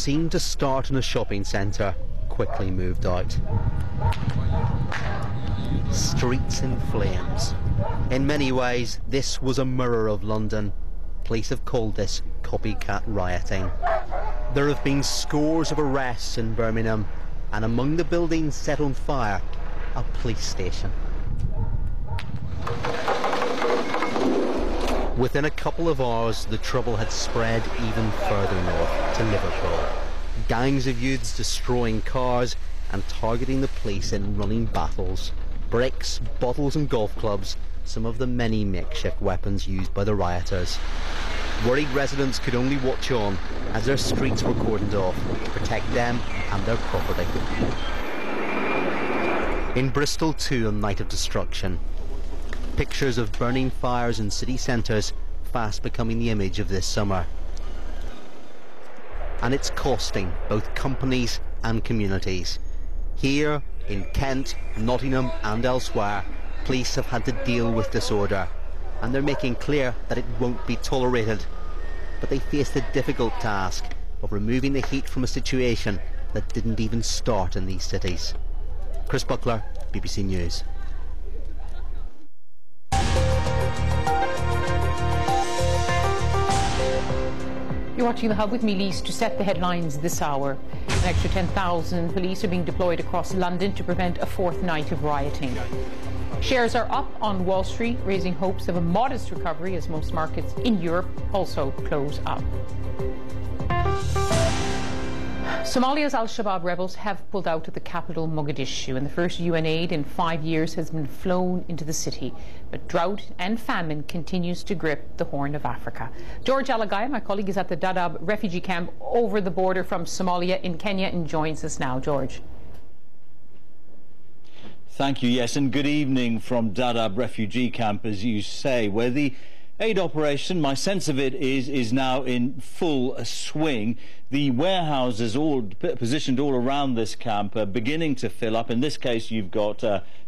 seemed to start in a shopping centre quickly moved out. Streets in flames. In many ways, this was a mirror of London. Police have called this copycat rioting. There have been scores of arrests in Birmingham, and among the buildings set on fire, a police station. Within a couple of hours, the trouble had spread even further north to Liverpool. Gangs of youths destroying cars and targeting the police in running battles. Bricks, bottles and golf clubs, some of the many makeshift weapons used by the rioters. Worried residents could only watch on as their streets were cordoned off to protect them and their property. In Bristol too, a night of destruction. Pictures of burning fires in city centres fast becoming the image of this summer. And it's costing both companies and communities. Here in Kent, Nottingham and elsewhere, police have had to deal with disorder, and they're making clear that it won't be tolerated. But they face the difficult task of removing the heat from a situation that didn't even start in these cities. Chris Buckler, BBC News. You're watching The Hub with me, Lise, to set the headlines this hour. An extra 10,000 police are being deployed across London to prevent a fourth night of rioting. Shares are up on Wall Street, raising hopes of a modest recovery as most markets in Europe also close up. Somalia's al-Shabaab rebels have pulled out of the capital, Mogadishu, and the first UN aid in 5 years has been flown into the city. But drought and famine continues to grip the Horn of Africa. George Alagaya, my colleague, is at the Dadaab refugee camp over the border from Somalia in Kenya and joins us now. George. Thank you, yes, and good evening from Dadaab refugee camp, as you say, where the aid operation, my sense of it, is now in full swing. The warehouses all positioned all around this camp are beginning to fill up. In this case, you've got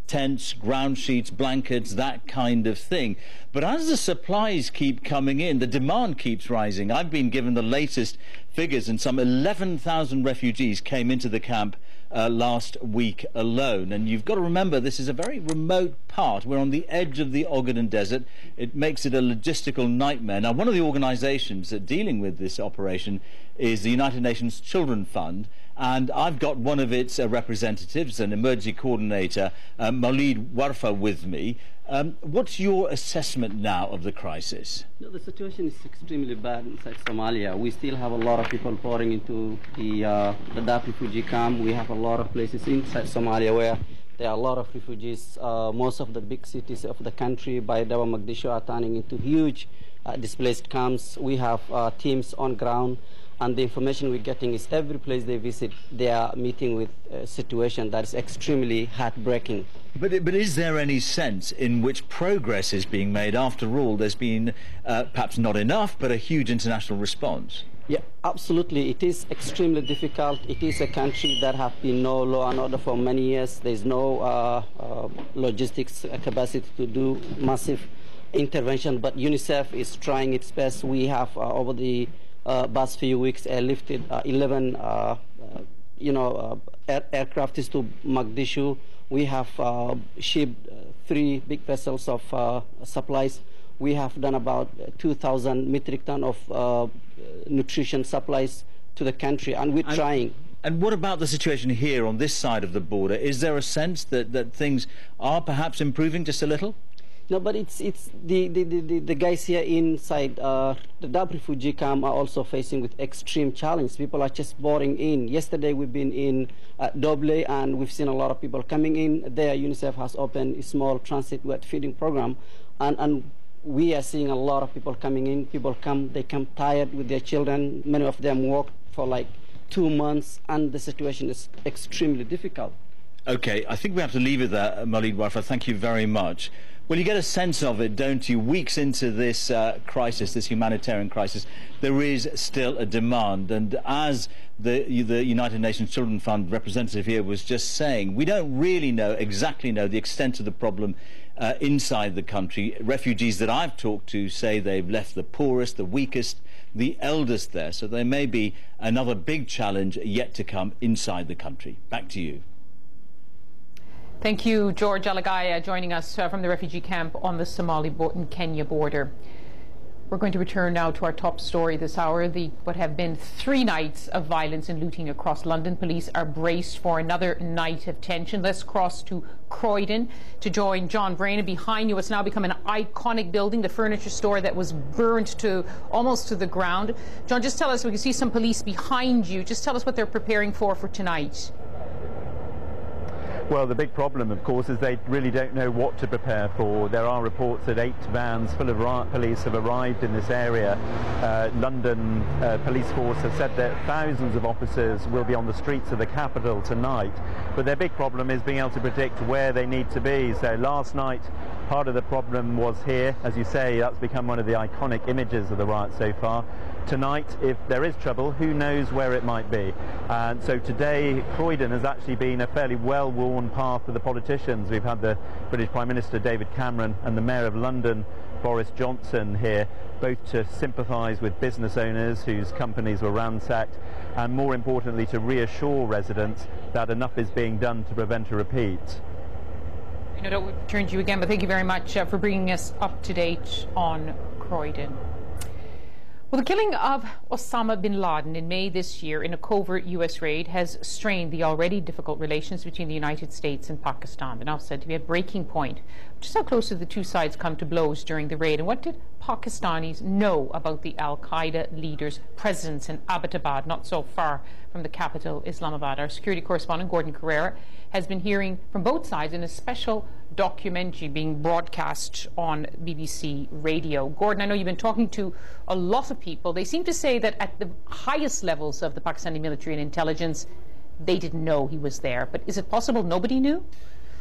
tents, ground sheets, blankets, that kind of thing. But as the supplies keep coming in, the demand keeps rising. I've been given the latest figures, and some 11,000 refugees came into the camp last week alone. And you've got to remember, this is a very remote part. We're on the edge of the Ogaden Desert. It makes it a logistical nightmare. Now, one of the organisations that dealing with this operation is the United Nations Children Fund, and I've got one of its representatives, an emergency coordinator, Maulid Warfa, with me. What's your assessment now of the crisis? No, the situation is extremely bad inside Somalia. We still have a lot of people pouring into the Dadaab refugee camp. We have a lot of places inside Somalia where there are a lot of refugees. Most of the big cities of the country, by Dawa, Mogadishu, are turning into huge displaced camps. We have teams on ground, and the information we're getting is every place they visit, they are meeting with a situation that is extremely heartbreaking. But is there any sense in which progress is being made? After all, there's been perhaps not enough, but a huge international response. Yeah, absolutely. It is extremely difficult. It is a country that have been no law and order for many years. There's no logistics capacity to do massive intervention, but UNICEF is trying its best. We have over the past few weeks lifted 11 aircrafts to Mogadishu. We have shipped 3 big vessels of supplies. We have done about 2,000 metric ton of nutrition supplies to the country, and we're trying. And what about the situation here on this side of the border? Is there a sense that things are perhaps improving just a little? No, but it's the guys here inside the Dadaab refugee camp are also facing with extreme challenge. People are just pouring in. Yesterday we've been in Doble, and we've seen a lot of people coming in. There UNICEF has opened a small transit wet feeding program, and we are seeing a lot of people coming in. People come, they come tired with their children. Many of them work for like 2 months, and the situation is extremely difficult. Okay, I think we have to leave it there, Maulid Warfa. Thank you very much. Well, you get a sense of it, don't you? Weeks into this crisis, this humanitarian crisis, there is still a demand. And as the United Nations Children's Fund representative here was just saying, we don't really exactly know the extent of the problem inside the country. Refugees that I've talked to say they've left the poorest, the weakest, the eldest there. So there may be another big challenge yet to come inside the country. Back to you. Thank you, George Alagaya, joining us from the refugee camp on the Somali-Kenya border. We're going to return now to our top story this hour. What have been 3 nights of violence and looting across London. Police are braced for another night of tension. Let's cross to Croydon to join John Brain. Behind you, it's now become an iconic building, the furniture store that was burned to almost to the ground. John, just tell us, we can see some police behind you. Just tell us what they're preparing for tonight. Well, the big problem, of course, is they really don't know what to prepare for. There are reports that 8 vans full of riot police have arrived in this area. London police force have said that thousands of officers will be on the streets of the capital tonight. But their big problem is being able to predict where they need to be. So last night, part of the problem was here. As you say, that's become one of the iconic images of the riot so far. Tonight, if there is trouble, who knows where it might be. And so today, Croydon has actually been a fairly well-worn path for the politicians. We've had the British Prime Minister David Cameron and the Mayor of London Boris Johnson here, both to sympathise with business owners whose companies were ransacked, and more importantly to reassure residents that enough is being done to prevent a repeat. I don't return to you again, but thank you very much for bringing us up to date on Croydon. Well, the killing of Osama bin Laden in May this year in a covert U.S. raid has strained the already difficult relations between the United States and Pakistan. They're now said to be at breaking point. Just how close did the two sides come to blows during the raid, and what did Pakistanis know about the al-Qaeda leader's presence in Abbottabad, not so far from the capital, Islamabad? Our security correspondent, Gordon Carrera, has been hearing from both sides in a special documentary being broadcast on BBC Radio. Gordon, I know you've been talking to a lot of people. They seem to say that at the highest levels of the Pakistani military and intelligence, they didn't know he was there. But is it possible nobody knew?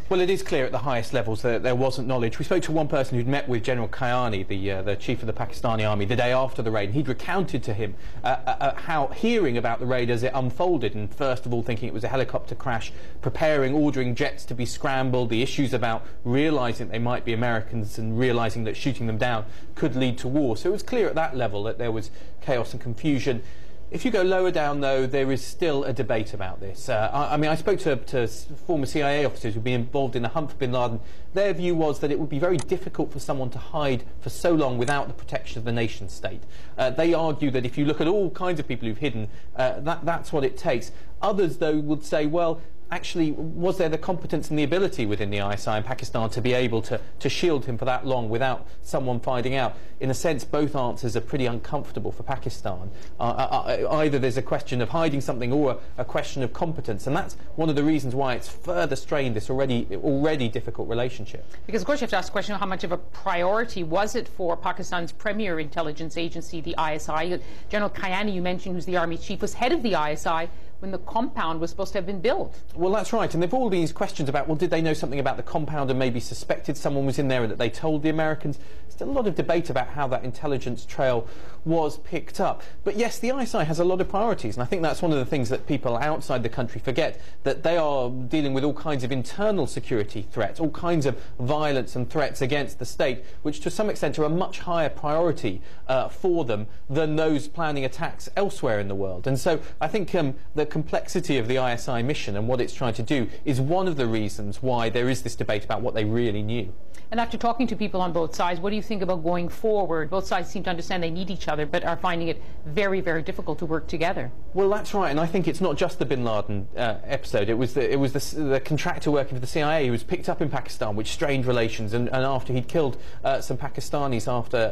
Well, it is clear at the highest levels that there wasn't knowledge. We spoke to one person who'd met with General Kayani, the chief of the Pakistani army, the day after the raid, and he'd recounted to him how hearing about the raid as it unfolded, and first of all thinking it was a helicopter crash, preparing, ordering jets to be scrambled, the issues about realising they might be Americans and realising that shooting them down could lead to war. So it was clear at that level that there was chaos and confusion. If you go lower down, though, there is still a debate about this. I mean, I spoke to former CIA officers who've been involved in the hunt for bin Laden. Their view was that it would be very difficult for someone to hide for so long without the protection of the nation state. They argue that if you look at all kinds of people who've hidden, that's what it takes. Others, though, would say, well, actually, was there the competence and the ability within the ISI in Pakistan to be able to shield him for that long without someone finding out? In a sense, both answers are pretty uncomfortable for Pakistan. Either there's a question of hiding something or a question of competence, and that's one of the reasons why it's further strained this already difficult relationship. Because, of course, you have to ask the question, how much of a priority was it for Pakistan's premier intelligence agency, the ISI? General Kayani, you mentioned, who's the army chief, was head of the ISI when the compound was supposed to have been built. Well, that's right, and there have all these questions about, well, did they know something about the compound and maybe suspected someone was in there and that they told the Americans? Still a lot of debate about how that intelligence trail was picked up. But yes, the ISI has a lot of priorities, and I think that's one of the things that people outside the country forget, that they are dealing with all kinds of internal security threats, all kinds of violence and threats against the state, which to some extent are a much higher priority for them than those planning attacks elsewhere in the world. And so I think the complexity of the ISI mission and what it's trying to do is one of the reasons why there is this debate about what they really knew. And after talking to people on both sides, what do you think about going forward? Both sides seem to understand they need each other, but are finding it very, very difficult to work together. Well, that's right, and I think it's not just the bin Laden episode. It was the contractor working for the CIA who was picked up in Pakistan, which strained relations, and after he'd killed some Pakistanis after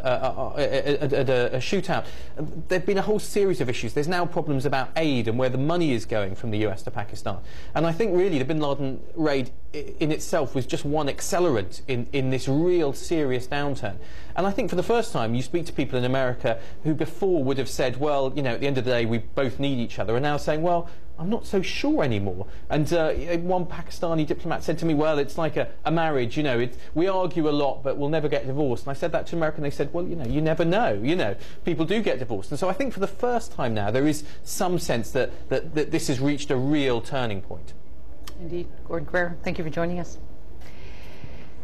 at a shootout. There've been a whole series of issues. There's now problems about aid and where the money is going from the US to Pakistan. And I think really the bin Laden raid in itself was just one accelerant in this real serious downturn. And I think for the first time you speak to people in America who before would have said, well, you know, at the end of the day we both need each other, and now saying, well, I'm not so sure anymore. And one Pakistani diplomat said to me, well, it's like a marriage, you know, we argue a lot but we'll never get divorced. And I said that to America and they said, well, you know, you never know, you know, people do get divorced. And so I think for the first time now there is some sense that this has reached a real turning point. Indeed. Gordon Carrera, thank you for joining us.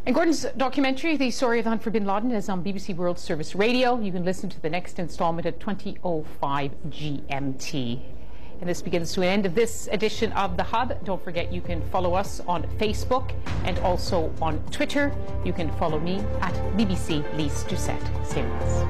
In Gordon's documentary, The Story of the Hunt for Bin Laden, is on BBC World Service Radio. You can listen to the next instalment at 20:05 GMT. And this begins to an end of this edition of The Hub. Don't forget you can follow us on Facebook and also on Twitter. You can follow me at BBC Lise Doucette. Stay with us.